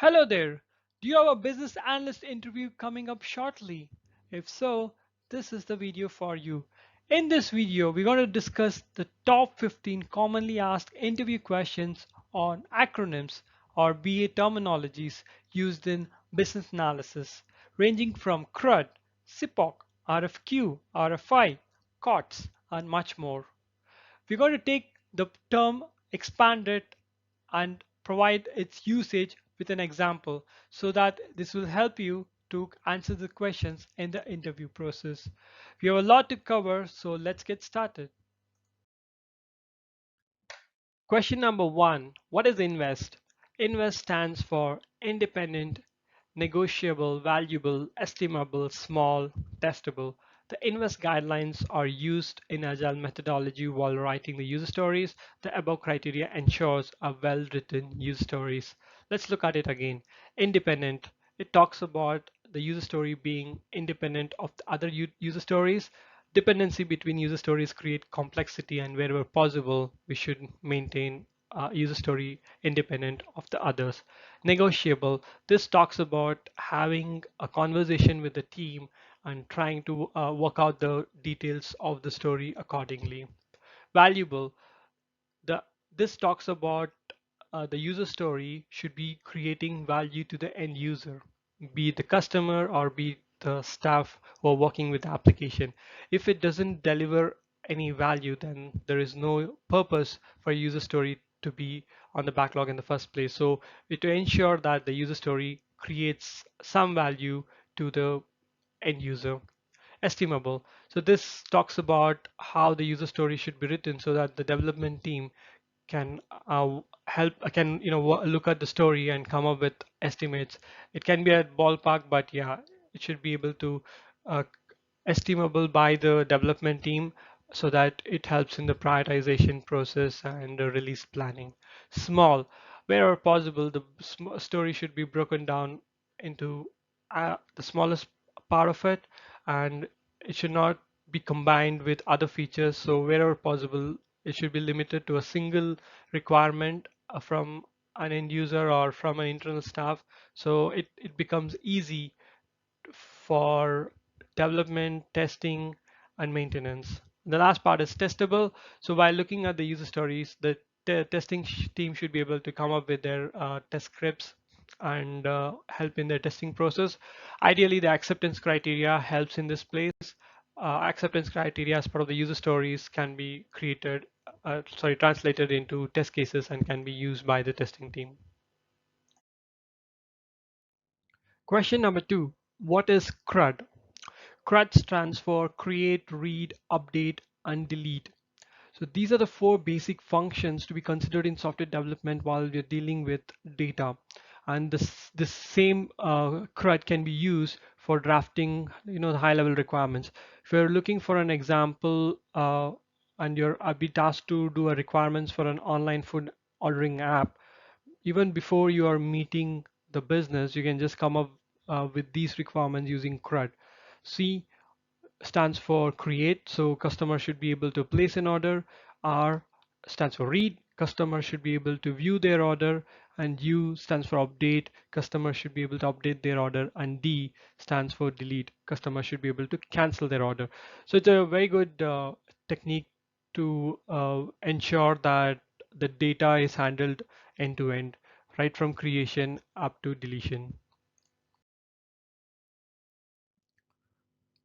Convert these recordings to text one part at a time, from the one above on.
Hello there. Do you have a business analyst interview coming up shortly? If so, this is the video for you. In this video, we're going to discuss the top 15 commonly asked interview questions on acronyms or BA terminologies used in business analysis, ranging from CRUD, SIPOC, RFQ, RFI, Quartz, and much more. We're going to take the term, expand it, and provide its usage with an example so that this will help you to answer the questions in the interview process. We have a lot to cover, so let's get started. Question number one, what is INVEST? INVEST stands for independent, negotiable, valuable, estimable, small, testable. The INVEST guidelines are used in agile methodology while writing the user stories. The above criteria ensures a well-written user stories. Let's look at it again. Independent. It talks about the user story being independent of the other user stories. Dependency between user stories create complexity, and wherever possible, we should maintain user story independent of the others. Negotiable. This talks about having a conversation with the team and trying to work out the details of the story accordingly. Valuable. The this talks about the user story should be creating value to the end user, be it the customer or be it the staff who are working with the application. If it doesn't deliver any value, then there is no purpose for a user story to be on the backlog in the first place. So to ensure that the user story creates some value to the end user. Estimable. So this talks about how the user story should be written so that the development team can help can look at the story and come up with estimates. It can be at ballpark, but yeah, it should be able to uh, estimable by the development team so that it helps in the prioritization process and the release planning. Small, wherever possible, the story should be broken down into the smallest part of it, and it should not be combined with other features. So wherever possible, it should be limited to a single requirement from an end user or from an internal staff. So it becomes easy for development, testing, and maintenance. The last part is testable. So while looking at the user stories, the testing team should be able to come up with their test scripts and help in their testing process. Ideally, the acceptance criteria helps in this place. Acceptance criteria as part of the user stories can be translated into test cases and can be used by the testing team. Question number two, what is CRUD? CRUD stands for create, read, update, and delete. So these are the four basic functions to be considered in software development while we're dealing with data. And this same CRUD can be used for drafting, the high-level requirements. If you're looking for an example and you're be tasked to do a requirements for an online food ordering app, even before you are meeting the business, you can just come up with these requirements using CRUD. C stands for create, so customer should be able to place an order. R stands for read, customer should be able to view their order. And U stands for update, customer should be able to update their order. And D stands for delete, customer should be able to cancel their order. So it's a very good technique to ensure that the data is handled end to end, right from creation up to deletion.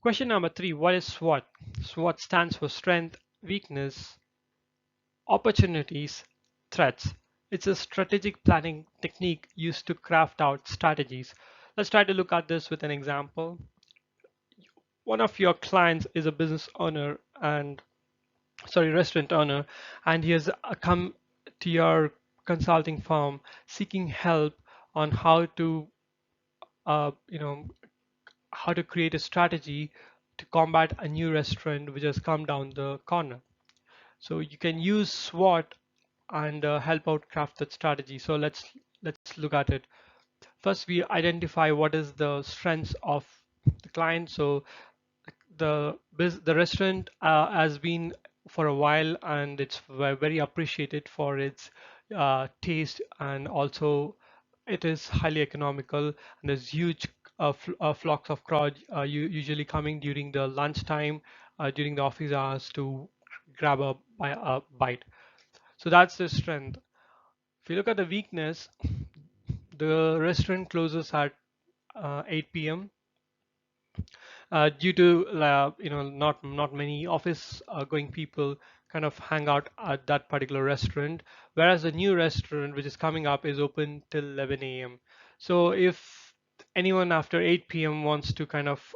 Question number three, what is SWOT? SWOT stands for strength, weakness, opportunities, threats. It's a strategic planning technique used to craft out strategies. Let's try to look at this with an example. One of your clients is a business owner restaurant owner, and he has come to your consulting firm seeking help on uh, you know, how to create a strategy to combat a new restaurant which has come down the corner. So you can use SWOT and help out craft that strategy. So let's look at it. First, we identify what is the strengths of the client. So the restaurant has been for a while, and it's very appreciated for its taste and also it is highly economical, and there's huge flocks of crowd usually coming during the lunchtime, during the office hours to grab a bite. So that's the strength. If you look at the weakness, the restaurant closes at 8 p.m. Due to not many office going people kind of hang out at that particular restaurant, whereas the new restaurant which is coming up is open till 11 a.m. So if anyone after 8 p.m. wants to kind of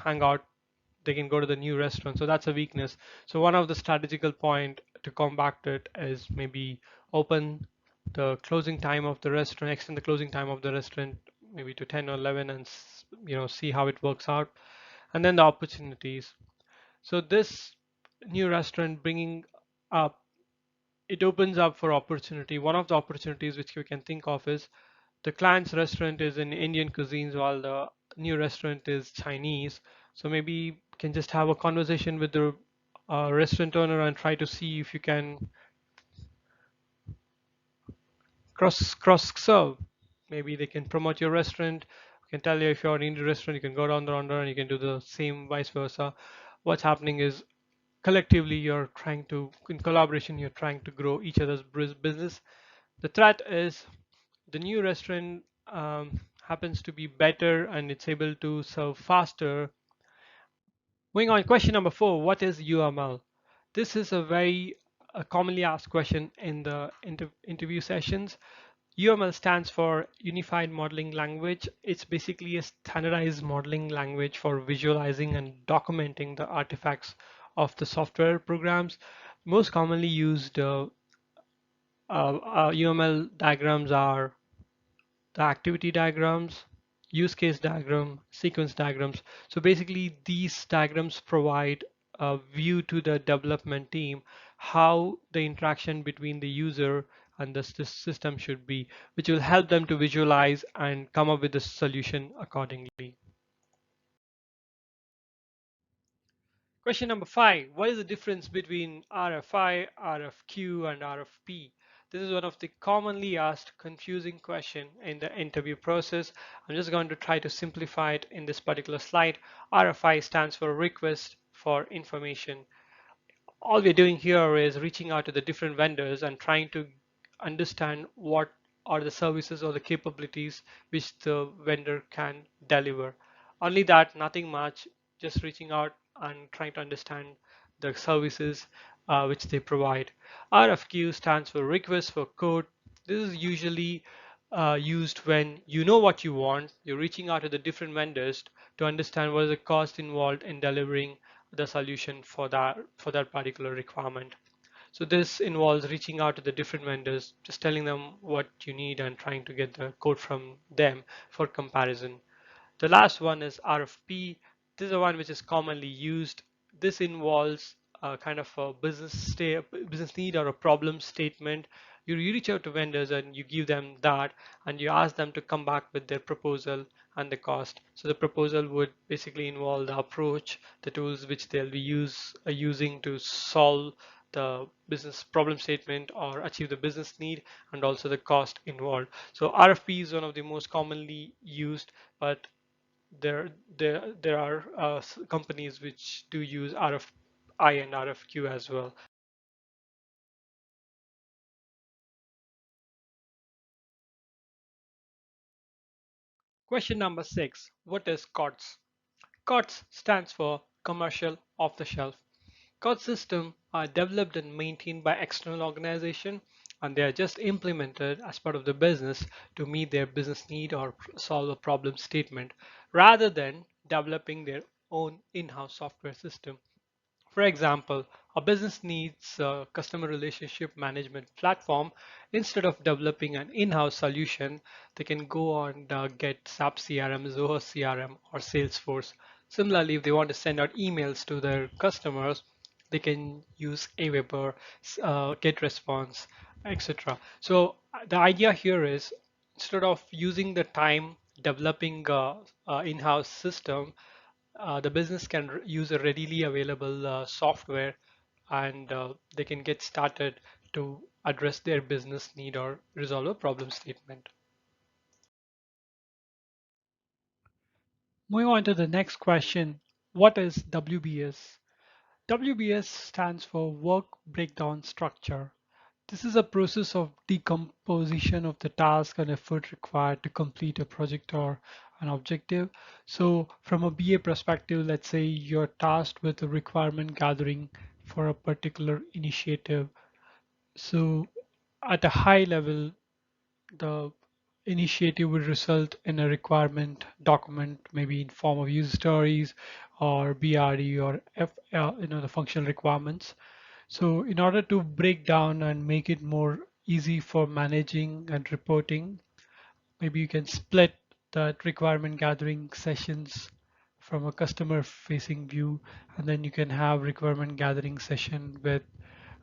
hang out, they can go to the new restaurant. So that's a weakness. So one of the strategical point to combat it is maybe open the closing time of the restaurant, extend the closing time of the restaurant maybe to 10 or 11, and see how it works out. And then the opportunities. So this new restaurant bringing up, it opens up for opportunity. One of the opportunities which we can think of is the client's restaurant is in Indian cuisines while the new restaurant is Chinese. So maybe you can just have a conversation with the restaurant owner and try to see if you can cross serve. Maybe they can promote your restaurant. You can tell you if you're an Indian restaurant, you can go down the under and you can do the same vice versa. What's happening is collectively you're trying to, in collaboration, you're trying to grow each other's business. The threat is the new restaurant happens to be better and it's able to serve faster. Moving on, question number 4, what is UML? This is a very commonly asked question in the interview sessions. UML stands for Unified Modeling Language. It's basically a standardized modeling language for visualizing and documenting the artifacts of the software programs. Most commonly used UML diagrams are the activity diagrams, use case diagram, sequence diagrams. So basically these diagrams provide a view to the development team how the interaction between the user and the system should be, which will help them to visualize and come up with a solution accordingly. Question number 5, what is the difference between RFI, RFQ, and RFP? This is one of the commonly asked confusing question in the interview process. I'm just going to try to simplify it in this particular slide. RFI stands for request for information. All we're doing here is reaching out to the different vendors and trying to understand what are the services or the capabilities which the vendor can deliver. Only that, nothing much, just reaching out and trying to understand the services which they provide. RFQ stands for request for quote. This is usually used when you know what you want, you're reaching out to the different vendors to understand what is the cost involved in delivering the solution for that particular requirement. So this involves reaching out to the different vendors, just telling them what you need and trying to get the code from them for comparison. The last one is RFP. This is the one which is commonly used. This involves kind of a business need or a problem statement. You reach out to vendors and you give them that, and you ask them to come back with their proposal and the cost. So the proposal would basically involve the approach, the tools which they'll be using to solve the business problem statement or achieve the business need, and also the cost involved. So RFP is one of the most commonly used, but there are companies which do use RFI and RFQ as well. Question number 6, what is COTS? COTS stands for Commercial Off the Shelf. COTS systems are developed and maintained by external organization, and they are just implemented as part of the business to meet their business need or solve a problem statement rather than developing their own in-house software system. For example, a business needs a customer relationship management platform. Instead of developing an in-house solution, they can go and get SAP CRM, Zoho CRM, or Salesforce. Similarly, if they want to send out emails to their customers, they can use Aweber, GetResponse, etc. So the idea here is instead of using the time developing a in-house system, the business can use a readily available software, and they can get started to address their business need or resolve a problem statement. Moving on to the next question, what is WBS? WBS stands for Work Breakdown Structure. This is a process of decomposition of the task and effort required to complete a project or an objective. So from a BA perspective, let's say you're tasked with a requirement gathering for a particular initiative. So at a high level, the initiative would result in a requirement document, maybe in form of user stories or BRE or the functional requirements. So in order to break down and make it more easy for managing and reporting, maybe you can split that requirement gathering sessions from a customer facing view, and then you can have requirement gathering session with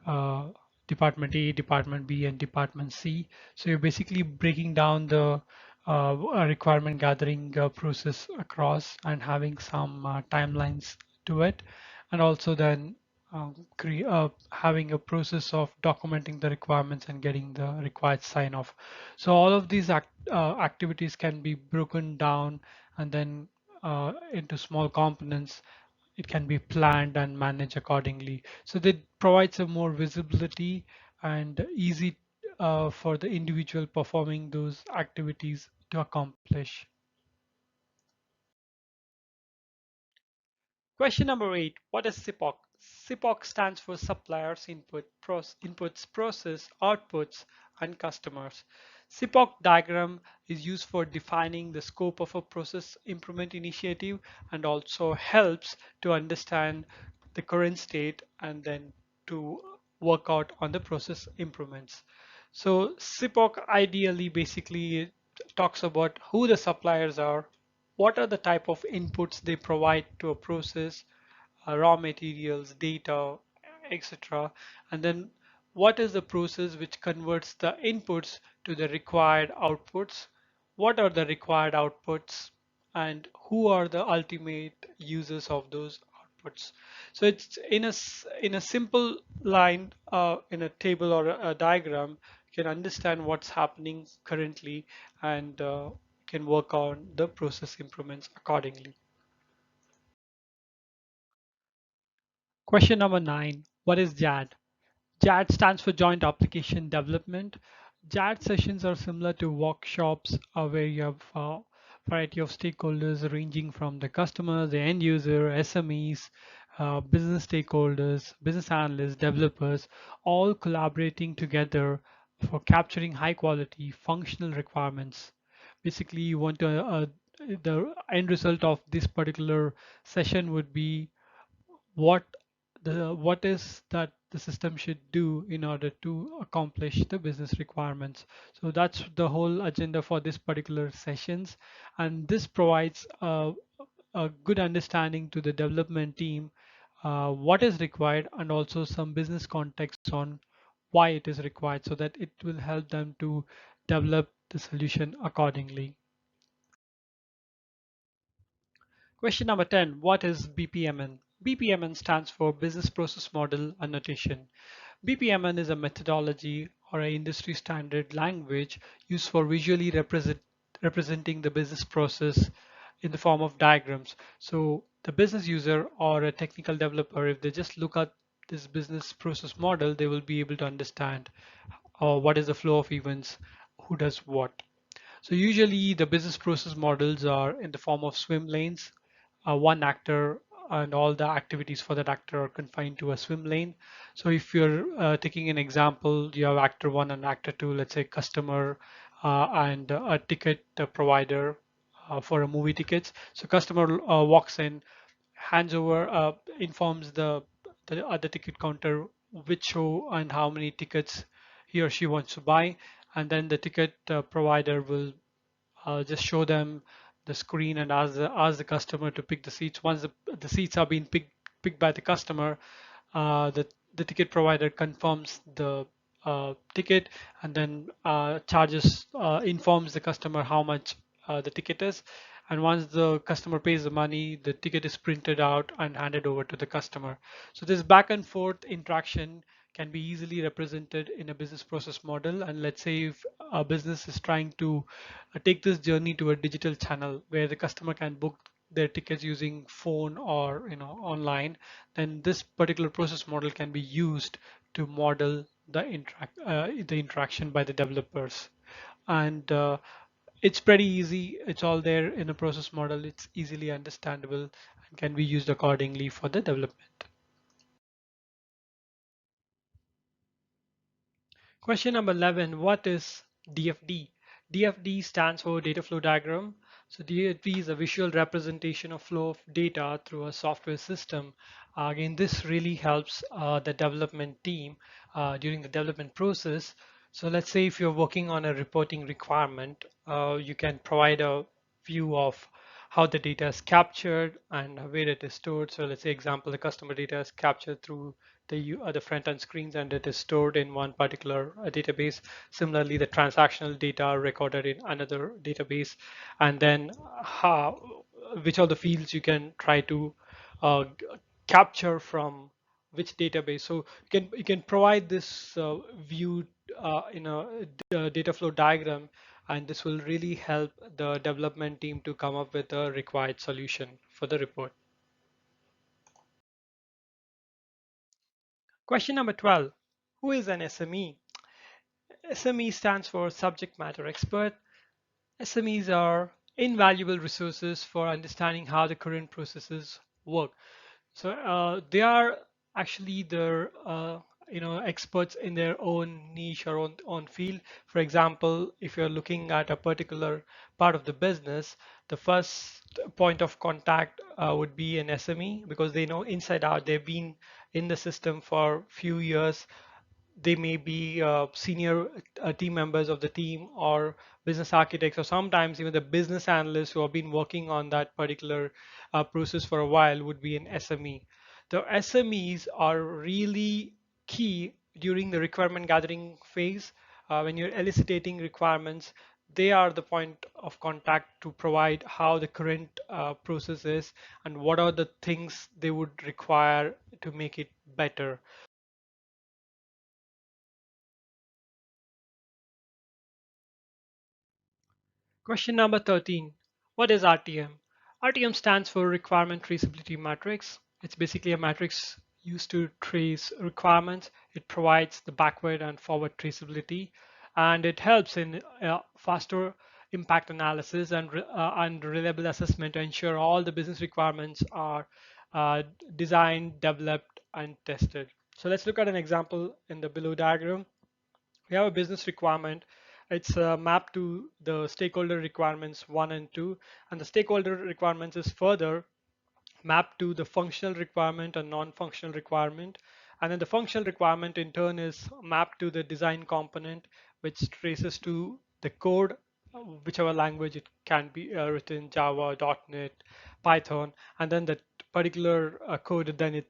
uh, department A, department B, and department C. So you're basically breaking down the requirement gathering process across and having some timelines to it, and also then having a process of documenting the requirements and getting the required sign off. So all of these activities can be broken down and then into small components. It can be planned and managed accordingly. So that provides a more visibility and easy for the individual performing those activities to accomplish. Question number 8. What is SIPOC? SIPOC stands for Suppliers Inputs, Process, Outputs, and Customers. SIPOC diagram is used for defining the scope of a process improvement initiative and also helps to understand the current state and then to work out on the process improvements. So SIPOC ideally basically talks about who the suppliers are, what are the type of inputs they provide to a process, raw materials, data, etc. And then what is the process which converts the inputs to the required outputs? What are the required outputs? And who are the ultimate users of those outputs? So it's in a simple line, in a table or a diagram, you can understand what's happening currently and can work on the process improvements accordingly. Question number 9. What is JAD? JAD stands for Joint Application Development. JAD sessions are similar to workshops where you have a variety of stakeholders ranging from the customer, the end user, SMEs, business stakeholders, business analysts, developers, all collaborating together for capturing high quality functional requirements. Basically, you want to, the end result of this particular session would be what what is that the system should do in order to accomplish the business requirements. So that's the whole agenda for this particular sessions, and this provides a good understanding to the development team what is required and also some business context on why it is required so that it will help them to develop the solution accordingly. Question number 10. What is BPMN? BPMN stands for Business Process Model Annotation. BPMN is a methodology or an industry standard language used for visually representing the business process in the form of diagrams. So the business user or a technical developer, if they just look at this business process model, they will be able to understand what is the flow of events, who does what. So usually the business process models are in the form of swim lanes, one actor and all the activities for that actor are confined to a swim lane. So if you're taking an example, you have actor one and actor two, let's say customer and a ticket provider for a movie tickets. So customer walks in, hands over, informs the other ticket counter which show and how many tickets he or she wants to buy, and then the ticket provider will just show them the screen and ask the customer to pick the seats. Once the seats are being picked by the customer, the ticket provider confirms the ticket and then charges informs the customer how much the ticket is. And once the customer pays the money, the ticket is printed out and handed over to the customer. So this back and forth interaction can be easily represented in a business process model. And let's say if a business is trying to take this journey to a digital channel where the customer can book their tickets using phone or online, then this particular process model can be used to model the interaction by the developers. And it's pretty easy. It's all there in a process model. It's easily understandable and can be used accordingly for the development. Question number 11, what is DFD? DFD stands for data flow diagram. So DFD is a visual representation of flow of data through a software system. Again, this really helps the development team during the development process. So let's say if you're working on a reporting requirement, you can provide a view of how the data is captured and where it is stored. So let's say example, the customer data is captured through the front end screens and it is stored in one particular database. Similarly, the transactional data are recorded in another database, and then which are the fields you can try to uh, capture from which database. So you can provide this view in a data flow diagram, and this will really help the development team to come up with a required solution for the report. Question number 12. Who is an SME? SME stands for subject matter expert. SMEs are invaluable resources for understanding how the current processes work. So they are actually the experts in their own niche or own field. For example, if you're looking at a particular part of the business, the first point of contact would be an SME because they know inside out. They've been in the system for few years. They may be senior team members of the team or business architects, or sometimes even the business analysts who have been working on that particular process for a while would be an SME. The SMEs are really key during the requirement gathering phase. When you're eliciting requirements, they are the point of contact to provide how the current process is and what are the things they would require to make it better. Question number 13. What is RTM? RTM stands for Requirement Traceability Matrix. It's basically a matrix used to trace requirements. It provides the backward and forward traceability, and it helps in faster impact analysis and reliable assessment to ensure all the business requirements are designed, developed, and tested. So let's look at an example in the below diagram. We have a business requirement. It's mapped to the stakeholder requirements 1 and 2, and the stakeholder requirements is further mapped to the functional requirement and non-functional requirement. And then the functional requirement in turn is mapped to the design component, which traces to the code, whichever language it can be written, Java, .NET, Python, and then that particular code, then it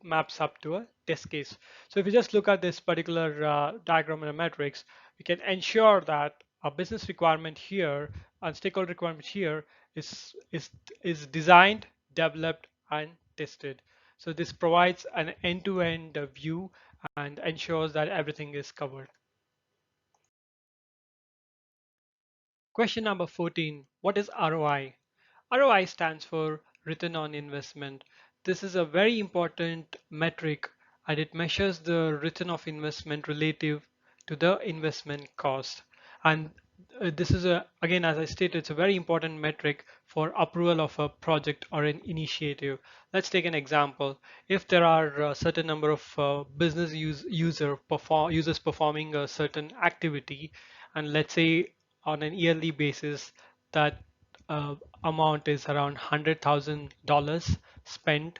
maps up to a test case. So if you just look at this particular diagram in a matrix, we can ensure that a business requirement here and stakeholder requirement here is designed, developed, and tested. So this provides an end-to-end view and ensures that everything is covered. Question number 14. What is ROI? ROI stands for return on investment. This is a very important metric and it measures the return of investment relative to the investment cost. And this is again, as I stated, it's a very important metric for approval of a project or an initiative. Let's take an example. If there are a certain number of users performing a certain activity, and let's say on an yearly basis that uh, amount is around $100,000 spent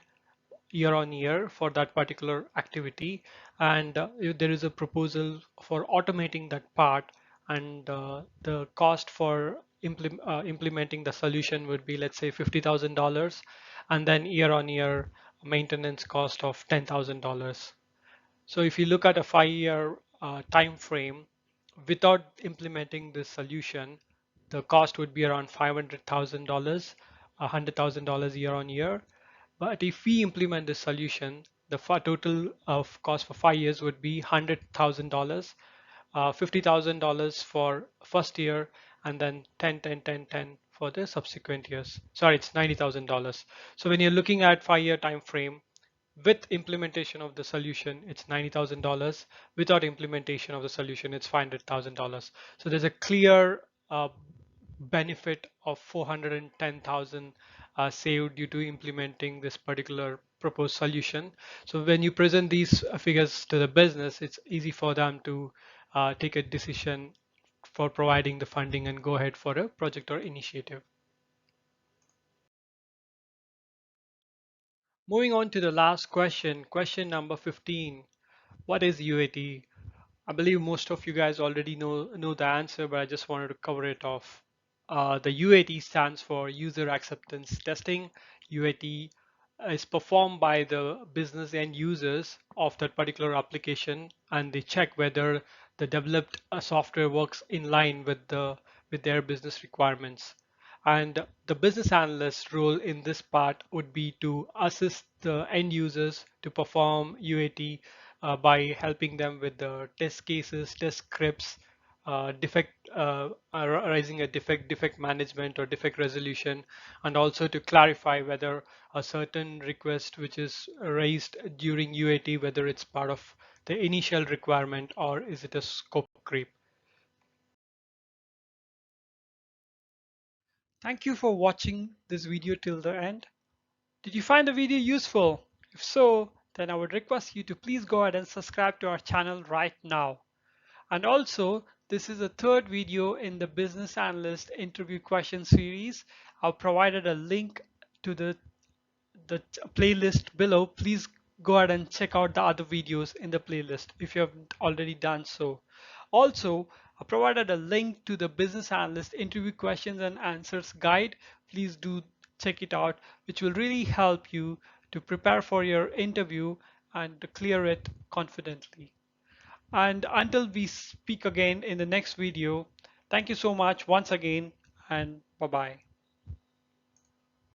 year on year for that particular activity, and if there is a proposal for automating that part, and the cost for implementing the solution would be, let's say, $50,000, and then year on year maintenance cost of $10,000. So if you look at a 5-year time frame, without implementing this solution, the cost would be around $500,000, $100,000 year on year. But if we implement this solution, the total of cost for 5 years would be $100,000, $50,000 for first year, and then 10, 10, 10, 10 for the subsequent years. Sorry, it's $90,000. So when you're looking at 5-year time frame, with implementation of the solution, it's $90,000. Without implementation of the solution, it's $500,000. So there's a clear benefit of 410,000 saved due to implementing this particular proposed solution. So when you present these figures to the business, it's easy for them to take a decision for providing the funding and go ahead for a project or initiative. Moving on to the last question, question number 15. What is UAT? I believe most of you guys already know the answer, but I just wanted to cover it off. The UAT stands for User Acceptance Testing. UAT is performed by the business end users of that particular application, and they check whether the developed software works in line with their business requirements. And the business analyst role in this part would be to assist the end users to perform UAT by helping them with the test cases, test scripts, arising a defect management or defect resolution, and also to clarify whether a certain request which is raised during UAT, whether it's part of the initial requirement or is it a scope creep. Thank you for watching this video till the end. Did you find the video useful? If so, then I would request you to please go ahead and subscribe to our channel right now. And also, this is the third video in the Business Analyst Interview Question series. I've provided a link to the playlist below. Please go ahead and check out the other videos in the playlist if you haven't already done so. Also, I provided a link to the Business Analyst Interview Questions and Answers guide. Please do check it out, which will really help you to prepare for your interview and to clear it confidently. And until we speak again in the next video, thank you so much once again, and bye-bye.